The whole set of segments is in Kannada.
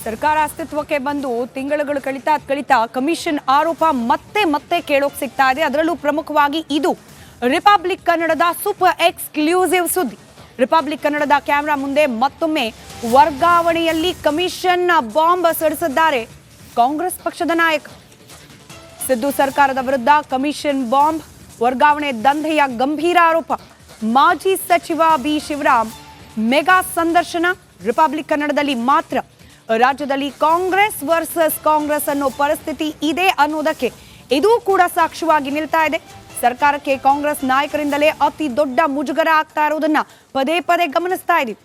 ಸರ್ಕಾರ ಅಸ್ತಿತ್ವಕ್ಕೆ ಬಂದು ತಿಂಗಳುಗಳು ಕಳಿತಾ ಕಮಿಷನ್ ಆರೋಪ ಮತ್ತೆ ಕೇಳೋಕ್ ಸಿಗ್ತಾ ಇದೆ. ಅದರಲ್ಲೂ ಪ್ರಮುಖವಾಗಿ ಇದು ರಿಪಬ್ಲಿಕ್ ಕನ್ನಡದ ಸೂಪರ್ ಎಕ್ಸ್ಕ್ಲೂಸಿವ್ ಸುದ್ದಿ. ರಿಪಬ್ಲಿಕ್ ಕನ್ನಡದ ಕ್ಯಾಮೆರಾ ಮುಂದೆ ಮತ್ತೊಮ್ಮೆ ವರ್ಗಾವಣೆಯಲ್ಲಿ ಕಮಿಷನ್ ಬಾಂಬ್ ಸಿಡಿಸಿದ್ದಾರೆ ಕಾಂಗ್ರೆಸ್ ಪಕ್ಷದ ನಾಯಕ. ಸಿದ್ದು ಸರ್ಕಾರದ ವಿರುದ್ಧ ಕಮಿಷನ್ ಬಾಂಬ್, ವರ್ಗಾವಣೆ ದಂಧೆಯ ಗಂಭೀರ ಆರೋಪ. ಮಾಜಿ ಸಚಿವ ಬಿ ಶಿವರಾಮ್ ಮೆಗಾ ಸಂದರ್ಶನ. ರಿಪಬ್ಲಿಕ್ ಕನ್ನಡದಲ್ಲಿ ಮಾತ್ರ ರಾಜ್ಯದಲ್ಲಿ ಕಾಂಗ್ರೆಸ್ ವರ್ಸಸ್ ಕಾಂಗ್ರೆಸ್ ಅನ್ನೋ ಪರಿಸ್ಥಿತಿ ಇದೆ ಅನ್ನೋದಕ್ಕೆ ಇದು ಕೂಡ ಸಾಕ್ಷ್ಯವಾಗಿ ನಿಲ್ತಾ ಇದೆ. ಸರ್ಕಾರಕ್ಕೆ ಕಾಂಗ್ರೆಸ್ ನಾಯಕರಿಂದಲೇ ಅತಿ ದೊಡ್ಡ ಮುಜುಗರ ಆಗ್ತಾ ಇರೋದನ್ನ ಪದೇ ಗಮನಿಸ್ತಾ ಇದ್ದೀವಿ.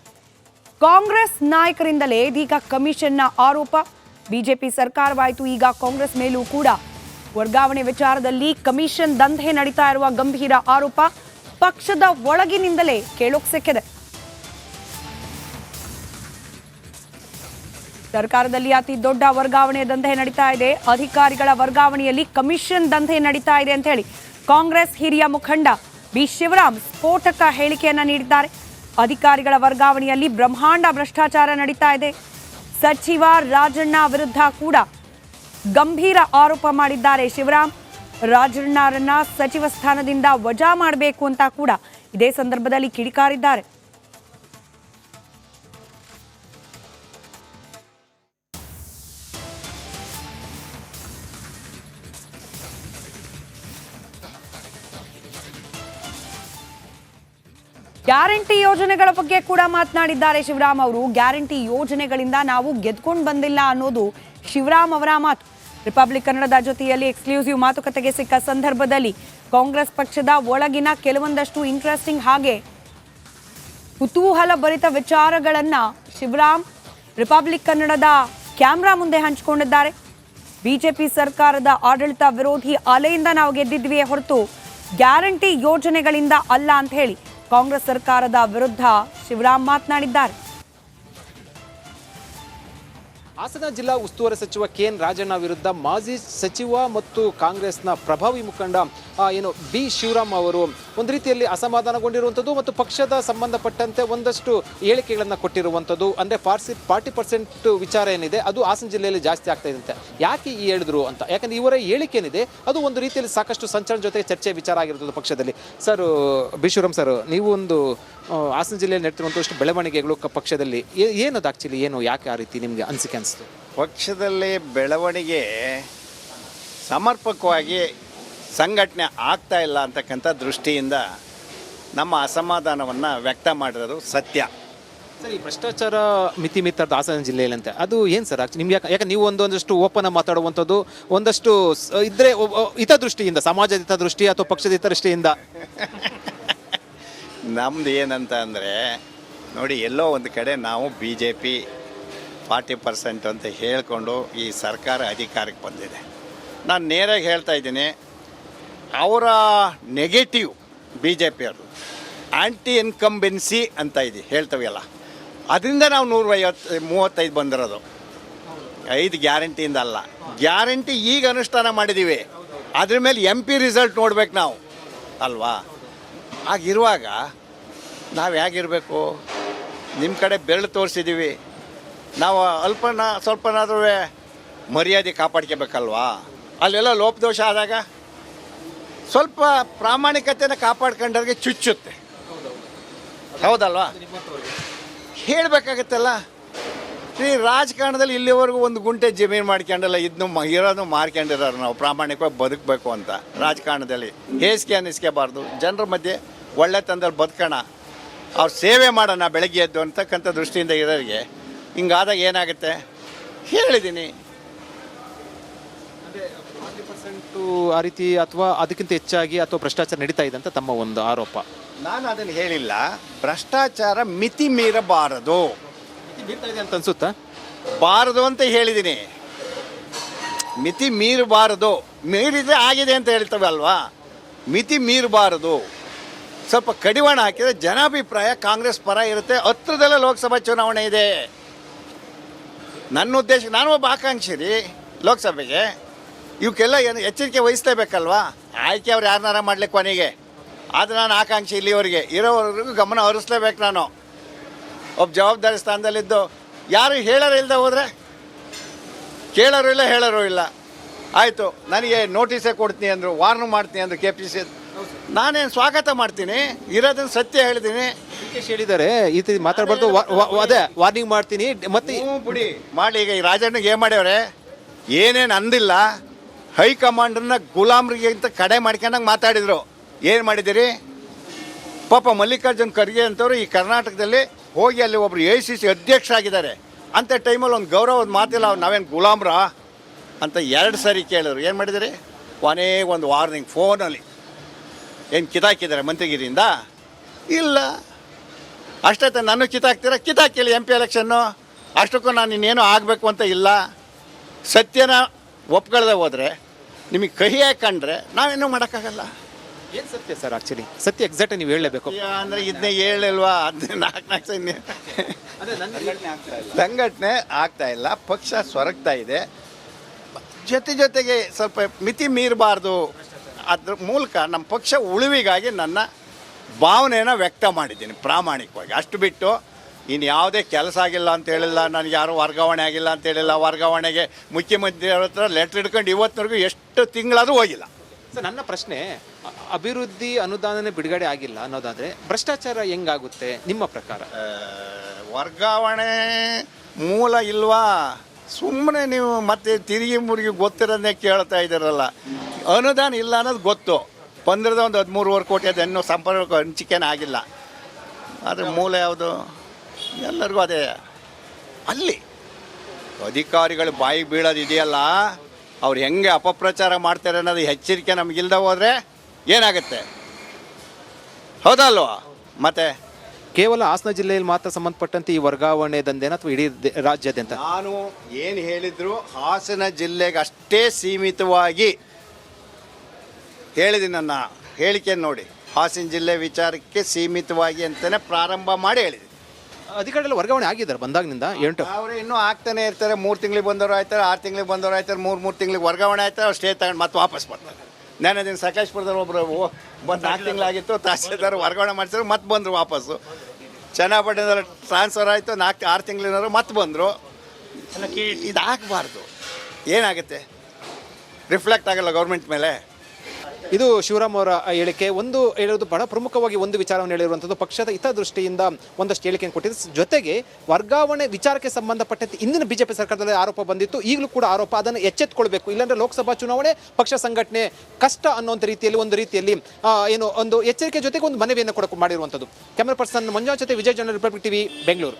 ಕಾಂಗ್ರೆಸ್ ನಾಯಕರಿಂದಲೇ ಇದೀಗ ಕಮಿಷನ್ನ ಆರೋಪ. ಬಿಜೆಪಿ ಸರ್ಕಾರವಾಯಿತು, ಈಗ ಕಾಂಗ್ರೆಸ್ ಮೇಲೂ ಕೂಡ ವರ್ಗಾವಣೆ ವಿಚಾರದಲ್ಲಿ ಕಮಿಷನ್ ದಂಧೆ ನಡೀತಾ ಇರುವ ಗಂಭೀರ ಆರೋಪ ಪಕ್ಷದ ಒಳಗಿನಿಂದಲೇ ಕೇಳೋಕ್ ಸಿಕ್ಕಿದೆ. ಸರ್ಕಾರದಲ್ಲಿ ಅತಿ ದೊಡ್ಡ ವರ್ಗಾವಣೆ ದಂಧೆ ನಡೀತಾ ಇದೆ. ಅಧಿಕಾರಿಗಳ ವರ್ಗಾವಣೆಯಲ್ಲಿ ಕಮಿಷನ್ ದಂಧೆ ನಡೀತಾ ಇದೆ ಅಂತ ಹೇಳಿ ಕಾಂಗ್ರೆಸ್ ಹಿರಿಯ ಮುಖಂಡ ಬಿ ಶಿವರಾಮ್ ಸ್ಫೋಟಕ ಹೇಳಿಕೆಯನ್ನ ನೀಡಿದ್ದಾರೆ. ಅಧಿಕಾರಿಗಳ ವರ್ಗಾವಣೆಯಲ್ಲಿ ಬ್ರಹ್ಮಾಂಡ ಭ್ರಷ್ಟಾಚಾರ ನಡೀತಾ ಇದೆ. ಸಚಿವ ರಾಜಣ್ಣ ವಿರುದ್ಧ ಕೂಡ ಗಂಭೀರ ಆರೋಪ ಮಾಡಿದ್ದಾರೆ ಶಿವರಾಮ್. ರಾಜಣ್ಣರನ್ನ ಸಚಿವ ಸ್ಥಾನದಿಂದ ವಜಾ ಮಾಡಬೇಕು ಅಂತ ಕೂಡ ಇದೇ ಸಂದರ್ಭದಲ್ಲಿ ಕಿಡಿಕಾರಿದ್ದಾರೆ. ಗ್ಯಾರಂಟಿ ಯೋಜನೆಗಳ ಬಗ್ಗೆ ಕೂಡ ಮಾತನಾಡಿದ್ದಾರೆ ಶಿವರಾಮ್ ಅವರು. ಗ್ಯಾರಂಟಿ ಯೋಜನೆಗಳಿಂದ ನಾವು ಗೆದ್ಕೊಂಡು ಬಂದಿಲ್ಲ ಅನ್ನೋದು ಶಿವರಾಮ್ ಅವರ ಮಾತು. ರಿಪಬ್ಲಿಕ್ ಕನ್ನಡದ ಜೊತೆಯಲ್ಲಿ ಎಕ್ಸ್ಕ್ಲೂಸಿವ್ ಮಾತುಕತೆಗೆ ಸಿಕ್ಕ ಸಂದರ್ಭದಲ್ಲಿ ಕಾಂಗ್ರೆಸ್ ಪಕ್ಷದ ಒಳಗಿನ ಕೆಲವೊಂದಷ್ಟು ಇಂಟ್ರೆಸ್ಟಿಂಗ್ ಹಾಗೆ ಕುತೂಹಲ ಭರಿತ ವಿಚಾರಗಳನ್ನ ಶಿವರಾಮ್ ರಿಪಬ್ಲಿಕ್ ಕನ್ನಡದ ಕ್ಯಾಮ್ರಾ ಮುಂದೆ ಹಂಚಿಕೊಂಡಿದ್ದಾರೆ. ಬಿಜೆಪಿ ಸರ್ಕಾರದ ಆಡಳಿತ ವಿರೋಧಿ ಅಲೆಯಿಂದ ನಾವು ಗೆದ್ದಿದ್ವಿಯೇ ಹೊರತು ಗ್ಯಾರಂಟಿ ಯೋಜನೆಗಳಿಂದ ಅಲ್ಲ ಅಂತ ಹೇಳಿ ಕಾಂಗ್ರೆಸ್ ಸರ್ಕಾರದ ವಿರುದ್ಧ ಶಿವರಾಮ್ ಮಾತನಾಡಿದ್ದಾರೆ. ಹಾಸನ ಜಿಲ್ಲಾ ಉಸ್ತುವಾರಿ ಸಚಿವ ಕೆಎನ್ ರಾಜಣ್ಣ ವಿರುದ್ಧ ಮಾಜಿ ಸಚಿವ ಮತ್ತು ಕಾಂಗ್ರೆಸ್ನ ಪ್ರಭಾವಿ ಮುಖಂಡ ಬಿ ಶಿವರಾಮ್ ಅವರು ಒಂದು ರೀತಿಯಲ್ಲಿ ಅಸಮಾಧಾನಗೊಂಡಿರುವಂಥದ್ದು ಮತ್ತು ಪಕ್ಷದ ಸಂಬಂಧಪಟ್ಟಂತೆ ಒಂದಷ್ಟು ಹೇಳಿಕೆಗಳನ್ನು ಕೊಟ್ಟಿರುವಂಥದ್ದು. ಅಂದರೆ 40% ವಿಚಾರ ಏನಿದೆ ಅದು ಹಾಸನ ಜಿಲ್ಲೆಯಲ್ಲಿ ಜಾಸ್ತಿ ಆಗ್ತಾ ಇದೆ. ಯಾಕೆ ಹೇಳಿದ್ರು ಅಂತ, ಯಾಕಂದರೆ ಇವರ ಹೇಳಿಕೆ ಏನಿದೆ ಅದು ಒಂದು ರೀತಿಯಲ್ಲಿ ಸಾಕಷ್ಟು ಸಂಚಲನ ಜೊತೆಗೆ ಚರ್ಚೆ ವಿಚಾರ ಆಗಿರುತ್ತದೆ ಪಕ್ಷದಲ್ಲಿ. ಸರ್, ಬಿ ಶಿವರಾಮ್ ಸರ್, ನೀವು ಒಂದು ಹಾಸನ ಜಿಲ್ಲೆಯಲ್ಲಿ ನಡೀತಿರುವಂಥಷ್ಟು ಬೆಳವಣಿಗೆಗಳು ಪಕ್ಷದಲ್ಲಿ ಏನದು ಆ್ಯಕ್ಚುಲಿ ಏನು, ಯಾಕೆ ಆ ರೀತಿ ನಿಮಗೆ ಅನಿಸಿಕೆ ಅನಿಸ್ತು? ಪಕ್ಷದಲ್ಲಿ ಬೆಳವಣಿಗೆ ಸಮರ್ಪಕವಾಗಿ ಸಂಘಟನೆ ಆಗ್ತಾ ಇಲ್ಲ ಅಂತಕ್ಕಂಥ ದೃಷ್ಟಿಯಿಂದ ನಮ್ಮ ಅಸಮಾಧಾನವನ್ನು ವ್ಯಕ್ತ ಮಾಡಿರೋದು ಸತ್ಯ. ಸರ್, ಈ ಭ್ರಷ್ಟಾಚಾರ ಮಿತಿಮಿತ್ತದ ಹಾಸನ ಜಿಲ್ಲೆಯಲ್ಲಿ ಅಂತ ಅದು ಏನು ಸರ್ ನಿಮ್ಗೆ? ಯಾಕೆ ನೀವು ಒಂದೊಂದಷ್ಟು ಓಪನ್ ಮಾತಾಡುವಂಥದ್ದು ಒಂದಷ್ಟು ಇದ್ದರೆ ಹಿತದೃಷ್ಟಿಯಿಂದ, ಸಮಾಜದ ಹಿತದೃಷ್ಟಿ ಅಥವಾ ಪಕ್ಷದ ಹಿತದೃಷ್ಟಿಯಿಂದ ನಮ್ದು ಏನಂತ ಅಂದರೆ ನೋಡಿ, ಎಲ್ಲೋ ಒಂದು ಕಡೆ ನಾವು BJP 40% ಅಂತ ಹೇಳಿಕೊಂಡು ಈ ಸರ್ಕಾರ ಅಧಿಕಾರಕ್ಕೆ ಬಂದಿದೆ. ನಾನು ನೇರಾಗಿ ಹೇಳ್ತಾ ಇದ್ದೀನಿ, ಅವರ ನೆಗೆಟಿವ್ BJP ಅವರು ಆ್ಯಂಟಿ ಇನ್ಕಂಬೆನ್ಸಿ ಅಂತ ಇದೆ ಹೇಳ್ತವೆಲ್ಲ, ಅದರಿಂದ ನಾವು 135 ಬಂದಿರೋದು. 5 ಗ್ಯಾರಂಟಿಯಿಂದ ಅಲ್ಲ, ಗ್ಯಾರಂಟಿ ಈಗ ಅನುಷ್ಠಾನ ಮಾಡಿದ್ದೀವಿ, ಅದ್ರ ಮೇಲೆ MP ರಿಸಲ್ಟ್ ನೋಡ್ಬೇಕು ನಾವು ಅಲ್ವಾ? ಆಗಿರುವಾಗ ನಾವು ಹೇಗಿರಬೇಕು? ನಿಮ್ಮ ಕಡೆ ಬೆರಳು ತೋರಿಸಿದ್ದೀವಿ, ನಾವು ಸ್ವಲ್ಪನಾದ್ರೂ ಮರ್ಯಾದೆ ಕಾಪಾಡ್ಕೋಬೇಕಲ್ವಾ? ಅಲ್ಲೆಲ್ಲ ಲೋಪದೋಷ ಆದಾಗ ಸ್ವಲ್ಪ ಪ್ರಾಮಾಣಿಕತೆನ ಕಾಪಾಡ್ಕೊಂಡವ್ರಿಗೆ ಚುಚ್ಚುತ್ತೆ, ಹೌದಲ್ವಾ? ಹೇಳಬೇಕಾಗತ್ತಲ್ಲ. ಈ ರಾಜಕಾರಣದಲ್ಲಿ ಇಲ್ಲಿವರೆಗೂ ಒಂದು ಗುಂಟೆ ಜಮೀನು ಮಾಡ್ಕೊಂಡಿಲ್ಲ, ಇದನ್ನು ಇರೋದು ಮಾರ್ಕೊಂಡಿರೋರು. ನಾವು ಪ್ರಾಮಾಣಿಕವಾಗಿ ಬದುಕಬೇಕು ಅಂತ ರಾಜಕಾರಣದಲ್ಲಿ ಹೇಸಿಗೆ ಅನ್ನಿಸ್ಕೋಬಾರ್ದು. ಜನರ ಮಧ್ಯೆ ಒಳ್ಳೆತನದಲ್ಲಿ ಬದುಕೋಣ, ಅವ್ರು ಸೇವೆ ಮಾಡೋಣ ಬೆಳಗ್ಗೆ ಎದ್ದು ಅಂತಕ್ಕಂಥ ದೃಷ್ಟಿಯಿಂದ ಇರೋರಿಗೆ ಹಿಂಗಾದಾಗ ಏನಾಗುತ್ತೆ ಹೇಳಿದ್ದೀನಿ. ಆ ರೀತಿ ಅಥವಾ ಅದಕ್ಕಿಂತ ಹೆಚ್ಚಾಗಿ ಅಥವಾ ಭ್ರಷ್ಟಾಚಾರ ನಡೀತಾ ಇದೆ ಅಂತ ತಮ್ಮ ಒಂದು ಆರೋಪ. ನಾನು ಅದನ್ನು ಹೇಳಿಲ್ಲ. ಭ್ರಷ್ಟಾಚಾರ ಮಿತಿ ಮೀರಬಾರದು ಅಂತ ಅನ್ಸುತ್ತಾ? ಬಾರದು ಅಂತ ಹೇಳಿದ್ದೀನಿ. ಮಿತಿ ಮೀರಬಾರದು, ಮೀರಿದರೆ ಆಗಿದೆ ಅಂತ ಹೇಳ್ತವೆ ಅಲ್ವಾ? ಮಿತಿ ಮೀರಬಾರದು. ಸ್ವಲ್ಪ ಕಡಿವಾಣ ಹಾಕಿದರೆ ಜನಾಭಿಪ್ರಾಯ ಕಾಂಗ್ರೆಸ್ ಪರ ಇರುತ್ತೆ. ಹತ್ತಿರದಲ್ಲೇ ಲೋಕಸಭಾ ಚುನಾವಣೆ ಇದೆ. ನನ್ನ ಉದ್ದೇಶ, ನಾನು ಒಬ್ಬ ಆಕಾಂಕ್ಷಿ ರೀ ಲೋಕಸಭೆಗೆ. ಇವಕ್ಕೆಲ್ಲ ಏನು ಎಚ್ಚರಿಕೆ ವಹಿಸಲೇಬೇಕಲ್ವಾ? ಆಯ್ಕೆ ಅವ್ರು ಯಾರನ್ನಾರ ಮಾಡ್ಲಿಕ್ಕೆ ಕೊನೆಗೆ, ಆದರೆ ನಾನು ಆಕಾಂಕ್ಷಿ ಇಲ್ಲಿವರೆಗೆ ಇರೋವರೆಗೂ ಗಮನ ಹರಿಸ್ಲೇಬೇಕು. ನಾನು ಒಬ್ಬ ಜವಾಬ್ದಾರಿ ಸ್ಥಾನದಲ್ಲಿದ್ದು ಯಾರು ಹೇಳೋರು ಇಲ್ಲದೆ ಹೋದರೆ ಕೇಳೋರು ಇಲ್ಲ ಹೇಳೋರು ಇಲ್ಲ. ಆಯಿತು, ನನಗೆ ನೋಟಿಸೇ ಕೊಡ್ತೀನಿ ಅಂದರು, ವಾರ್ನು ಮಾಡ್ತೀನಿ ಅಂದರು KPC. ನಾನೇನು ಸ್ವಾಗತ ಮಾಡ್ತೀನಿ, ಇರೋದನ್ನು ಸತ್ಯ ಹೇಳ್ತೀನಿ. ಡಿಕೆಶಿ ಹೇಳಿದ್ದಾರೆ ಈ ರೀತಿ ಮಾತಾಡಬಾರ್ದು, ಅದೇ ವಾರ್ನಿಂಗ್ ಮಾಡ್ತೀನಿ ಮತ್ತೆ ಬಿಡಿ ಮಾಡಿ. ಈಗ ಈ ರಾಜಣ್ಣಗೆ ಏನು ಮಾಡ್ಯವ್ರೆ, ಏನೇನು ಅಂದಿಲ್ಲ, ಹೈಕಮಾಂಡನ್ನ ಗುಲಾಮ್ರಿಗಿಂತ ಕಡೆ ಮಾಡ್ಕೊಂಡಂಗೆ ಮಾತಾಡಿದರು. ಏನು ಮಾಡಿದ್ದೀರಿ? ಪಾಪ ಮಲ್ಲಿಕಾರ್ಜುನ್ ಖರ್ಗೆ ಅಂತವ್ರು ಈ ಕರ್ನಾಟಕದಲ್ಲಿ ಹೋಗಿ ಅಲ್ಲಿ ಒಬ್ಬರು AICC ಅಧ್ಯಕ್ಷರಾಗಿದ್ದಾರೆ. ಅಂಥ ಟೈಮಲ್ಲಿ ಒಂದು ಗೌರವದ ಮಾತಿಲ್ಲ, ನಾವೇನು ಗುಲಾಮ್ರ ಅಂತ 2 ಸರಿ ಕೇಳಿದ್ರು. ಏನು ಮಾಡಿದಿರಿ? ಕೊನೆಗೆ ಒಂದು ವಾರ್ನಿಂಗ್ ಫೋನಲ್ಲಿ. ಏನು ಕಿತಾಕಿದ್ದಾರೆ ಮಂತ್ರಿಗಿರಿಯಿಂದ? ಇಲ್ಲ. ಅಷ್ಟೇ ನಾನು ಕಿತಾಕಿಲ್ಲ MP ಎಲೆಕ್ಷನ್ನು. ಅಷ್ಟಕ್ಕೂ ನಾನು ಇನ್ನೇನು ಆಗಬೇಕು ಅಂತ ಇಲ್ಲ. ಸತ್ಯನ ಒಪ್ಕೊಳ್ದೆ ಹೋದರೆ, ನಿಮಗೆ ಕಹಿ ಕಂಡ್ರೆ ನಾವೇನೂ ಮಾಡೋಕ್ಕಾಗಲ್ಲ. ಏನು ಸತ್ಯ ಸರ್? ಆ್ಯಕ್ಚುಲಿ ಸತ್ಯ ಎಕ್ಸಾಕ್ಟ್ ನೀವು ಹೇಳಲೇಬೇಕು. ಅಂದರೆ ಇದನ್ನೇ ಹೇಳಿಲ್ವಾ? ಅದನ್ನೇ 4 ಸಂಘಟನೆ ಆಗ್ತಾ ಇಲ್ಲ, ಪಕ್ಷ ಸೊರಗ್ತಾ ಇದೆ. ಜೊತೆಗೆ ಸ್ವಲ್ಪ ಮಿತಿ ಮೀರಬಾರ್ದು. ಅದ್ರ ಮೂಲಕ ನಮ್ಮ ಪಕ್ಷ ಉಳಿವಿಗಾಗಿ ನನ್ನ ಭಾವನೆಯನ್ನು ವ್ಯಕ್ತ ಮಾಡಿದ್ದೀನಿ ಪ್ರಾಮಾಣಿಕವಾಗಿ. ಅಷ್ಟು ಬಿಟ್ಟು ಇನ್ನು ಯಾವುದೇ ಕೆಲಸ ಆಗಿಲ್ಲ ಅಂತ ಹೇಳಿಲ್ಲ, ನನಗೆ ಯಾರೂ ವರ್ಗಾವಣೆ ಆಗಿಲ್ಲ ಅಂತ ಹೇಳಿಲ್ಲ. ವರ್ಗಾವಣೆಗೆ ಮುಖ್ಯಮಂತ್ರಿ ಅವ್ರ ಹತ್ರ ಲೆಟ್ರ್ ಹಿಡ್ಕೊಂಡು ಇವತ್ತಿನವರೆಗೂ ಎಷ್ಟು ತಿಂಗಳಾದರೂ ಹೋಗಿಲ್ಲ. ಸರ್, ನನ್ನ ಪ್ರಶ್ನೆ, ಅಭಿವೃದ್ಧಿ ಅನುದಾನನೇ ಬಿಡುಗಡೆ ಆಗಿಲ್ಲ ಅನ್ನೋದಾದರೆ ಭ್ರಷ್ಟಾಚಾರ ಹೆಂಗಾಗುತ್ತೆ ನಿಮ್ಮ ಪ್ರಕಾರ? ವರ್ಗಾವಣೆ ಮೂಲ ಇಲ್ವಾ? ಸುಮ್ಮನೆ ನೀವು ಮತ್ತೆ ತಿರುಗಿ ಮುರುಗಿ ಗೊತ್ತಿರೋದನ್ನೇ ಕೇಳ್ತಾ ಇದ್ದೀರಲ್ಲ. ಅನುದಾನ ಇಲ್ಲ ಅನ್ನೋದು ಗೊತ್ತು. 13-13 ಕೋಟಿ ಅದು ಇನ್ನೂ ಸಂಪರ್ಕ ಹಂಚಿಕೆನೇ ಆಗಿಲ್ಲ. ಆದರೆ ಮೂಲ ಯಾವುದು? ಎಲ್ಲರಿಗೂ ಅದೇ. ಅಲ್ಲಿ ಅಧಿಕಾರಿಗಳು ಬಾಯಿಗೆ ಬೀಳೋದು ಇದೆಯಲ್ಲ, ಅವ್ರು ಹೆಂಗೆ ಅಪಪ್ರಚಾರ ಮಾಡ್ತಾರೆ ಅನ್ನೋದು ಎಚ್ಚರಿಕೆ ನಮಗಿಲ್ದ ಹೋದರೆ ಏನಾಗುತ್ತೆ? ಹೌದಲ್ವಾ? ಮತ್ತೆ ಕೇವಲ ಹಾಸನ ಜಿಲ್ಲೆಯಲ್ಲಿ ಮಾತ್ರ ಸಂಬಂಧಪಟ್ಟಂತೆ ಈ ವರ್ಗಾವಣೆ ದಂಧೆನ ಅಥವಾ ಇಡೀ ರಾಜ್ಯಾದ್ಯಂತ? ನಾನು ಏನು ಹೇಳಿದ್ರು ಹಾಸನ ಜಿಲ್ಲೆಗೆ ಅಷ್ಟೇ ಸೀಮಿತವಾಗಿ ಹೇಳಿದ್ದೀನಿ. ನನ್ನ ಹೇಳಿಕೆ ನೋಡಿ, ಹಾಸನ ಜಿಲ್ಲೆ ವಿಚಾರಕ್ಕೆ ಸೀಮಿತವಾಗಿ ಅಂತಲೇ ಪ್ರಾರಂಭ ಮಾಡಿ ಹೇಳಿದ್ದೀನಿ. ಅಧಿಕಾರಿಗಳು ವರ್ಗಾವಣೆ ಆಗಿದ್ದಾರೆ ಬಂದಾಗಿನಿಂದ 8. ಅವರೇ ಇನ್ನೂ ಆಗ್ತಾನೆ ಇರ್ತಾರೆ. 3 ತಿಂಗಳಿಗೆ ಬಂದವರು ಆಯ್ತಾರೆ, 6 ತಿಂಗಳಿಗೆ ಬಂದವರು ಆಯ್ತಾರೆ, 3 ತಿಂಗಳಿಗೆ ವರ್ಗಾವಣೆ ಆಯ್ತಾರೆ. ಅವ್ರು ಸ್ಟೇ ತಗೊಂಡು ಮತ್ತೆ ವಾಪಸ್ ಬರ್ತಾರೆ. ನಾನು ದಿನ ಸಕಲೇಶ್ಪುರದವ್ರು ಒಬ್ಬರು ಬಂದು 4 ತಿಂಗಳಾಗಿತ್ತು, ತಹಸೀಲ್ದಾರ್ ವರ್ಗಾವಣೆ ಮಾಡಿಸಿದ್ರು, ಮತ್ತೆ ಬಂದರು ವಾಪಸ್ಸು. ಚನ್ನಪಟ್ಟಣದಲ್ಲಿ ಟ್ರಾನ್ಸ್ಫರ್ ಆಯಿತು, 4-6 ತಿಂಗಳಿನವರು ಮತ್ತೆ ಬಂದರು. ಇದಾಗಬಾರ್ದು. ಏನಾಗುತ್ತೆ? ರಿಫ್ಲೆಕ್ಟ್ ಆಗಲ್ಲ ಗೌರ್ಮೆಂಟ್ ಮೇಲೆ. ಇದು ಶಿವರಾಮ್ ಅವರ ಹೇಳಿಕೆ. ಒಂದು ಹೇಳೋದು ಬಹಳ ಪ್ರಮುಖವಾಗಿ ಒಂದು ವಿಚಾರವನ್ನು ಹೇಳಿರುವಂಥದ್ದು, ಪಕ್ಷದ ಹಿತದೃಷ್ಟಿಯಿಂದ ಒಂದಷ್ಟು ಹೇಳಿಕೆಯನ್ನು ಕೊಟ್ಟಿದೆ. ಜೊತೆಗೆ ವರ್ಗಾವಣೆ ವಿಚಾರಕ್ಕೆ ಸಂಬಂಧಪಟ್ಟಂತೆ ಇಂದಿನ ಬಿಜೆಪಿ ಸರ್ಕಾರದಲ್ಲಿ ಆರೋಪ ಬಂದಿತ್ತು, ಈಗಲೂ ಕೂಡ ಆರೋಪ. ಅದನ್ನು ಎಚ್ಚೆತ್ತುಕೊಳ್ಬೇಕು, ಇಲ್ಲಾಂದ್ರೆ ಲೋಕಸಭಾ ಚುನಾವಣೆ ಪಕ್ಷ ಸಂಘಟನೆ ಕಷ್ಟ ಅನ್ನೋಂಥ ರೀತಿಯಲ್ಲಿ ಏನು ಒಂದು ಎಚ್ಚರಿಕೆ ಜೊತೆಗೆ ಒಂದು ಮನವಿಯನ್ನು ಕೂಡ ಮಾಡಿರುವಂಥದ್ದು. ಕ್ಯಾಮರಾ ಪರ್ಸನ್ ಮಂಜುನಾಥ್ ಜೊತೆ ವಿಜಯ್ ಜನ, ರಿಪಬ್ಲಿಕ್ ಟಿವಿ, ಬೆಂಗಳೂರು.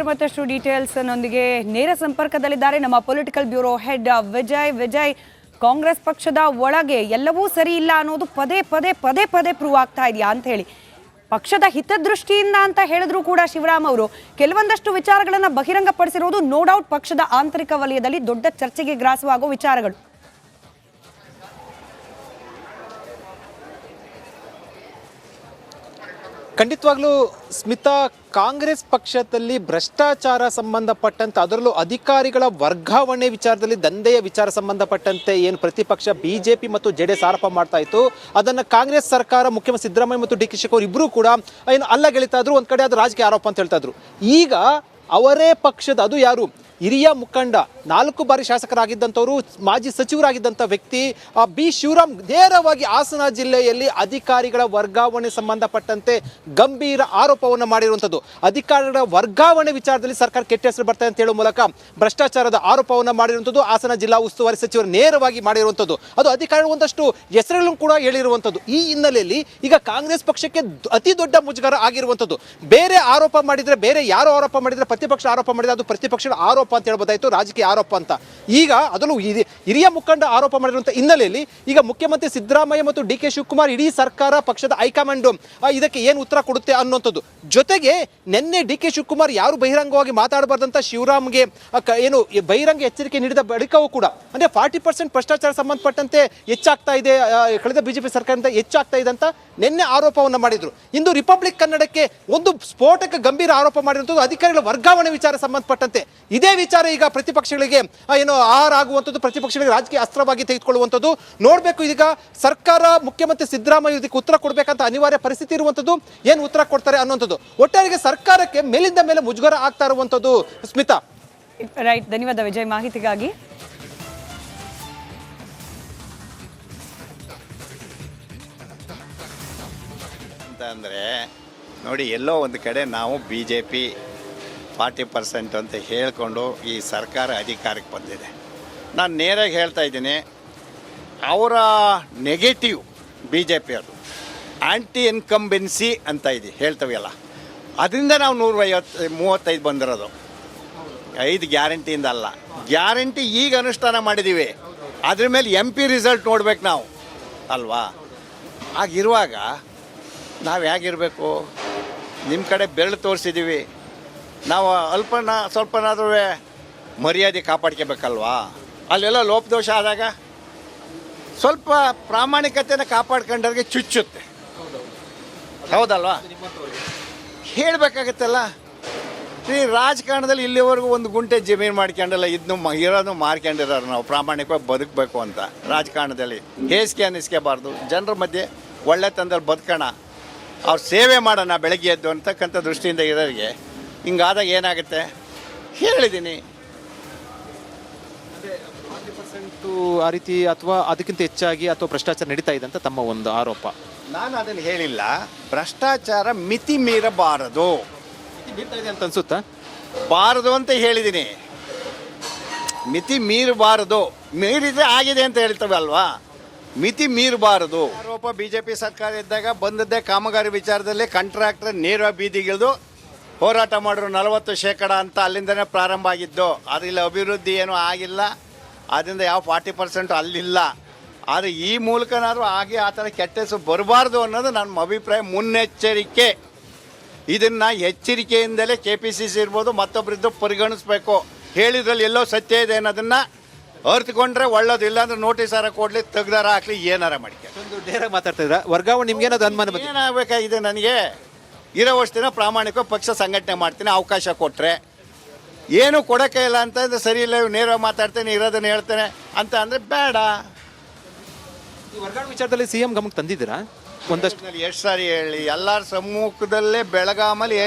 ಮತ್ತಷ್ಟು ಡೀಟೇಲ್ಸ್ ನೊಂದಿಗೆ ನೇರ ಸಂಪರ್ಕದಲ್ಲಿದ್ದಾರೆ ನಮ್ಮ political bureau head Vijay. Congress ಪಕ್ಷದ ಒಳಗೆ ಎಲ್ಲವೂ ಸರಿ ಇಲ್ಲ ಅನ್ನೋದು ಪದೇ ಪ್ರೂವ್ ಆಗ್ತಾ ಇದೆಯಾ ಅಂತ ಹೇಳಿ, ಪಕ್ಷದ ಹಿತದೃಷ್ಟಿಯಿಂದ ಅಂತ ಹೇಳಿದ್ರು ಕೂಡ ಶಿವರಾಮ್ ಅವರು ಕೆಲವೊಂದಷ್ಟು ವಿಚಾರಗಳನ್ನು ಬಹಿರಂಗಪಡಿಸಿರೋದು ನೋ ಡೌಟ್ ಪಕ್ಷದ ಆಂತರಿಕ ವಲಯದಲ್ಲಿ ದೊಡ್ಡ ಚರ್ಚೆಗೆ ಗ್ರಾಸವಾಗೋ ವಿಚಾರಗಳು. ಖಂಡಿತವಾಗ್ಲೂ ಸ್ಮಿತಾ, ಕಾಂಗ್ರೆಸ್ ಪಕ್ಷದಲ್ಲಿ ಭ್ರಷ್ಟಾಚಾರ ಸಂಬಂಧಪಟ್ಟಂತೆ, ಅದರಲ್ಲೂ ಅಧಿಕಾರಿಗಳ ವರ್ಗಾವಣೆ ವಿಚಾರದಲ್ಲಿ ದಂಧೆಯ ವಿಚಾರ ಸಂಬಂಧಪಟ್ಟಂತೆ ಏನು ಪ್ರತಿಪಕ್ಷ BJP ಮತ್ತು JDS ಆರೋಪ ಮಾಡ್ತಾ ಇತ್ತು, ಅದನ್ನು ಕಾಂಗ್ರೆಸ್ ಸರ್ಕಾರ, ಮುಖ್ಯಮಂತ್ರಿ ಸಿದ್ದರಾಮಯ್ಯ ಮತ್ತು DK ಶಿವಕುಮಾರ್ ಇಬ್ಬರೂ ಕೂಡ ಏನು ಅಲ್ಲಗೆಳಿತಾ ಇದ್ರು. ಒಂದು ಕಡೆ ಅದು ರಾಜಕೀಯ ಆರೋಪ ಅಂತ ಹೇಳ್ತಾ ಇದ್ರು. ಈಗ ಅವರೇ ಪಕ್ಷದ, ಅದು ಯಾರು, ಹಿರಿಯ ಮುಖಂಡ, 4 ಬಾರಿ ಶಾಸಕರಾಗಿದ್ದಂಥವರು, ಮಾಜಿ ಸಚಿವರಾಗಿದ್ದಂಥ ವ್ಯಕ್ತಿ B ಶಿವರಾಮ್ ನೇರವಾಗಿ ಹಾಸನ ಜಿಲ್ಲೆಯಲ್ಲಿ ಅಧಿಕಾರಿಗಳ ವರ್ಗಾವಣೆ ಸಂಬಂಧಪಟ್ಟಂತೆ ಗಂಭೀರ ಆರೋಪವನ್ನು ಮಾಡಿರುವಂಥದ್ದು. ಅಧಿಕಾರಿಗಳ ವರ್ಗಾವಣೆ ವಿಚಾರದಲ್ಲಿ ಸರ್ಕಾರ ಕೆಟ್ಟ ಹೆಸರು ಬರ್ತದೆ ಅಂತ ಹೇಳುವ ಮೂಲಕ ಭ್ರಷ್ಟಾಚಾರದ ಆರೋಪವನ್ನು ಮಾಡಿರುವಂಥದ್ದು ಹಾಸನ ಜಿಲ್ಲಾ ಉಸ್ತುವಾರಿ ಸಚಿವರು ನೇರವಾಗಿ ಮಾಡಿರುವಂಥದ್ದು. ಅದು ಅಧಿಕಾರಿಗಳು ಒಂದಷ್ಟು ಹೆಸರುಗಳನ್ನು ಕೂಡ ಹೇಳಿರುವಂಥದ್ದು. ಈ ಹಿನ್ನೆಲೆಯಲ್ಲಿ ಈಗ ಕಾಂಗ್ರೆಸ್ ಪಕ್ಷಕ್ಕೆ ಅತಿ ದೊಡ್ಡ ಮುಜುಗರ ಆಗಿರುವಂಥದ್ದು. ಬೇರೆ ಆರೋಪ ಮಾಡಿದರೆ, ಬೇರೆ ಯಾರು ಆರೋಪ ಮಾಡಿದರೆ, ಪ್ರತಿಪಕ್ಷ ಆರೋಪ ಮಾಡಿದರೆ ಅದು ಪ್ರತಿಪಕ್ಷದ ಆರೋಪ ಅಂತ ಹೇಳ್ಬೋದಾಯ್ತು, ರಾಜಕೀಯ ಆರೋಪ ಅಂತ. ಈಗ ಅದರಲ್ಲೂ ಹಿರಿಯ ಮುಖಂಡ ಆರೋಪ ಮಾಡಿರುವಂಥ ಹಿನ್ನೆಲೆಯಲ್ಲಿ ಈಗ ಮುಖ್ಯಮಂತ್ರಿ ಸಿದ್ದರಾಮಯ್ಯ ಮತ್ತು DK ಶಿವಕುಮಾರ್, ಇಡೀ ಸರ್ಕಾರ, ಪಕ್ಷದ ಹೈಕಮಾಂಡ್ ಇದಕ್ಕೆ ಏನು ಉತ್ತರ ಕೊಡುತ್ತೆ ಅನ್ನುವಂಥದ್ದು. ಜೊತೆಗೆ ನಿನ್ನೆ DK ಶಿವಕುಮಾರ್ ಯಾರು ಬಹಿರಂಗವಾಗಿ ಮಾತಾಡಬಾರ್ದಂತ ಶಿವರಾಮ್ಗೆ ಏನು ಬಹಿರಂಗ ಎಚ್ಚರಿಕೆ ನೀಡಿದ ಬಳಿಕವೂ ಕೂಡ, ಅಂದರೆ 40% ಭ್ರಷ್ಟಾಚಾರ ಸಂಬಂಧಪಟ್ಟಂತೆ ಹೆಚ್ಚಾಗ್ತಾ ಇದೆ, ಕಳೆದ BJP ಸರ್ಕಾರದಿಂದ ಹೆಚ್ಚಾಗ್ತಾ ಇದೆ ಅಂತ ನಿನ್ನೆ ಆರೋಪವನ್ನು ಮಾಡಿದ್ರು. ಇಂದು ರಿಪಬ್ಲಿಕ್ ಕನ್ನಡಕ್ಕೆ ಒಂದು ಸ್ಫೋಟಕ ಗಂಭೀರ ಆರೋಪ ಮಾಡಿರುವಂಥದ್ದು ಅಧಿಕಾರಿಗಳ ವರ್ಗಾವಣೆ ವಿಚಾರ ಸಂಬಂಧಪಟ್ಟಂತೆ. ಇದೇ ವಿಚಾರ ಈಗ ಪ್ರತಿಪಕ್ಷಗಳಿಗೆ ಏನು ಆಹಾರ ಆಗುವಂಥದ್ದು, ಪ್ರತಿಪಕ್ಷಗಳಿಗೆ ರಾಜಕೀಯ ಅಸ್ತ್ರವಾಗಿ ತೆಗೆದುಕೊಳ್ಳುವಂಥದ್ದು. ನೋಡಬೇಕು ಈಗ ಸರ್ಕಾರ, ಮುಖ್ಯಮಂತ್ರಿ ಸಿದ್ದರಾಮಯ್ಯ ಇದಕ್ಕೆ ಉತ್ತರ ಕೊಡಬೇಕಂತ ಅನಿವಾರ್ಯ ಪರಿಸ್ಥಿತಿ ಇರುವಂಥದ್ದು. ಏನು ಉತ್ತರ ಕೊಡ್ತಾರೆ ಅನ್ನುವಂಥದ್ದು. ಒಟ್ಟಾರೆಗೆ ಸರ್ಕಾರಕ್ಕೆ ಮೇಲಿಂದ ಮೇಲೆ ಮುಜುಗರ ಆಗ್ತಾ ಇರುವಂಥದ್ದು ಸ್ಮಿತಾ. ರೈಟ್, ಧನ್ಯವಾದ ವಿಜಯ್ ಮಾಹಿತಿಗಾಗಿ. ಅಂತ ಅಂದರೆ ನೋಡಿ, ಎಲ್ಲೋ ಒಂದು ಕಡೆ ನಾವು ಬಿ ಜೆ ಪಿ 40% ಅಂತ ಹೇಳಿಕೊಂಡು ಈ ಸರ್ಕಾರ ಅಧಿಕಾರಕ್ಕೆ ಬಂದಿದೆ. ನಾನು ನೇರಾಗಿ ಹೇಳ್ತಾ ಇದ್ದೀನಿ, ಅವರ ನೆಗೆಟಿವ್ ಬಿ ಜೆ ಪಿ ಅದು ಆ್ಯಂಟಿ ಇನ್ಕಂಬೆನ್ಸಿ ಅಂತ ಇದೆ ಹೇಳ್ತವೆಲ್ಲ, ಅದರಿಂದ ನಾವು 135 ಬಂದಿರೋದು. 5 ಗ್ಯಾರಂಟಿಯಿಂದ ಅಲ್ಲ, ಗ್ಯಾರಂಟಿ ಈಗ ಅನುಷ್ಠಾನ ಮಾಡಿದ್ದೀವಿ, ಅದ್ರ ಮೇಲೆ MP ರಿಸಲ್ಟ್ ನೋಡ್ಬೇಕು ನಾವು ಅಲ್ವಾ. ಆಗಿರುವಾಗ ನಾವು ಹೇಗಿರಬೇಕು? ನಿಮ್ಮ ಕಡೆ ಬೆರಳು ತೋರಿಸಿದ್ದೀವಿ, ನಾವು ಸ್ವಲ್ಪನಾದ್ರೂ ಮರ್ಯಾದೆ ಕಾಪಾಡ್ಕೋಬೇಕಲ್ವಾ. ಅಲ್ಲೆಲ್ಲ ಲೋಪದೋಷ ಆದಾಗ ಸ್ವಲ್ಪ ಪ್ರಾಮಾಣಿಕತೆನ ಕಾಪಾಡ್ಕೊಂಡವ್ರಿಗೆ ಚುಚ್ಚುತ್ತೆ, ಹೌದಲ್ವಾ? ಹೇಳಬೇಕಾಗತ್ತಲ್ಲ. ಈ ರಾಜಕಾರಣದಲ್ಲಿ ಇಲ್ಲಿವರೆಗೂ ಒಂದು ಗುಂಟೆ ಜಮೀನು ಮಾಡ್ಕೊಂಡಿಲ್ಲ, ಇದನ್ನು ಇರೋದು ಮಾರ್ಕೊಂಡಿರೋರು. ನಾವು ಪ್ರಾಮಾಣಿಕವಾಗಿ ಬದುಕಬೇಕು ಅಂತ ರಾಜಕಾರಣದಲ್ಲಿ ಹೇಸಿಗೆ ಅನ್ನಿಸ್ಕೋಬಾರ್ದು. ಜನರ ಮಧ್ಯೆ ಒಳ್ಳೆತನದಲ್ಲಿ ಬದುಕೋಣ, ಅವ್ರ ಸೇವೆ ಮಾಡೋಣ ಬೆಳಗ್ಗೆ ಎದ್ದು ಅಂತಕ್ಕಂಥ ದೃಷ್ಟಿಯಿಂದ ಇರೋರಿಗೆ ಹಿಂಗಾದಾಗ ಏನಾಗುತ್ತೆ ಹೇಳಿದ್ದೀನಿ. 40% ಆ ರೀತಿ ಅಥವಾ ಅದಕ್ಕಿಂತ ಹೆಚ್ಚಾಗಿ ಅಥವಾ ಭ್ರಷ್ಟಾಚಾರ ನಡೀತಾ ಇದೆ ಅಂತ ತಮ್ಮ ಒಂದು ಆರೋಪ. ನಾನು ಅದನ್ನು ಹೇಳಿಲ್ಲ. ಭ್ರಷ್ಟಾಚಾರ ಮಿತಿ ಮೀರಬಾರದು ಮೀರ್ತಾ ಇದೆ ಅಂತ ಅನ್ಸುತ್ತಾ? ಬಾರದು ಅಂತ ಹೇಳಿದ್ದೀನಿ. ಮಿತಿ ಮೀರಬಾರದು, ಮೀರಿದ್ರೆ ಆಗಿದೆ ಅಂತ ಹೇಳ್ತವೆ ಅಲ್ವಾ. ಮಿತಿ ಮೀರಬಾರದು. ಆರೋಪ BJP ಸರ್ಕಾರ ಇದ್ದಾಗ ಬಂದದ್ದೇ ಕಾಮಗಾರಿ ವಿಚಾರದಲ್ಲಿ ಕಾಂಟ್ರಾಕ್ಟರ್ ನೇರ ಬೀದಿಗಿಳಿದು ಹೋರಾಟ ಮಾಡಿದ್ರು 40% ಅಂತ ಅಲ್ಲಿಂದನೇ ಪ್ರಾರಂಭ ಆಗಿದ್ದು. ಅದರಲ್ಲಿ ಅಭಿವೃದ್ಧಿ ಏನೂ ಆಗಿಲ್ಲ, ಅದರಿಂದ ಯಾವ 40% ಅಲ್ಲಿಲ್ಲ. ಆದರೆ ಈ ಮೂಲಕನಾದ್ರೂ ಹಾಗೆ ಆ ಥರ ಕೆಟ್ಟ ಹೆಸರು ಬರಬಾರ್ದು ಅನ್ನೋದು ನನ್ನ ಅಭಿಪ್ರಾಯ. ಮುನ್ನೆಚ್ಚರಿಕೆ, ಇದನ್ನು ಎಚ್ಚರಿಕೆಯಿಂದಲೇ KPCC ಇರ್ಬೋದು ಮತ್ತೊಬ್ಬರಿದ್ದು ಪರಿಗಣಿಸ್ಬೇಕು. ಹೇಳಿದ್ರಲ್ಲಿ ಎಲ್ಲೋ ಸತ್ಯ ಇದೆ ಅನ್ನೋದನ್ನು ಅರ್ಥಕೊಂಡ್ರೆ ಒಳ್ಳೇದು, ಇಲ್ಲಾಂದ್ರೆ ನೋಟಿಸಾರ ಕೊಡಲಿ, ತೆಗ್ದಾರ ಹಾಕ್ಲಿ, ಏನಾರ ಮಾಡಿಕೆ. ಒಂದು ನೇರ ಮಾತಾಡ್ತಾ ಇದ್ರ ವರ್ಗಾವಣೆ ನಿಮ್ಗೇನಾದ್ರು ಅನುಮಾನ ಬಂದಿದೆ? ಏನಾಗಬೇಕಾಗಿದೆ ನನಗೆ? ಇರೋವಷ್ಟು ದಿನ ಪ್ರಾಮಾಣಿಕ ಪಕ್ಷ ಸಂಘಟನೆ ಮಾಡ್ತೀನಿ, ಅವಕಾಶ ಕೊಟ್ಟರೆ. ಏನು ಕೊಡೋಕ್ಕೆ ಇಲ್ಲ ಅಂತಂದ್ರೆ ಸರಿ ಇಲ್ಲ, ನೇರವಾಗಿ ಮಾತಾಡ್ತೇನೆ, ಇರೋದನ್ನು ಹೇಳ್ತೇನೆ ಅಂತ ಅಂದರೆ ಬೇಡ. ಈ ವರ್ಗಾವಣೆ ವಿಚಾರದಲ್ಲಿ CM ಗಮನಕ್ಕೆ ತಂದಿದ್ದೀರಾ? ಒಂದಷ್ಟು ಎಷ್ಟು ಸಾರಿ ಹೇಳಿ, ಎಲ್ಲರ ಸಮ್ಮುಖದಲ್ಲೇ ಬೆಳಗಾಮಲ್ಲಿ ಹೇಳಿ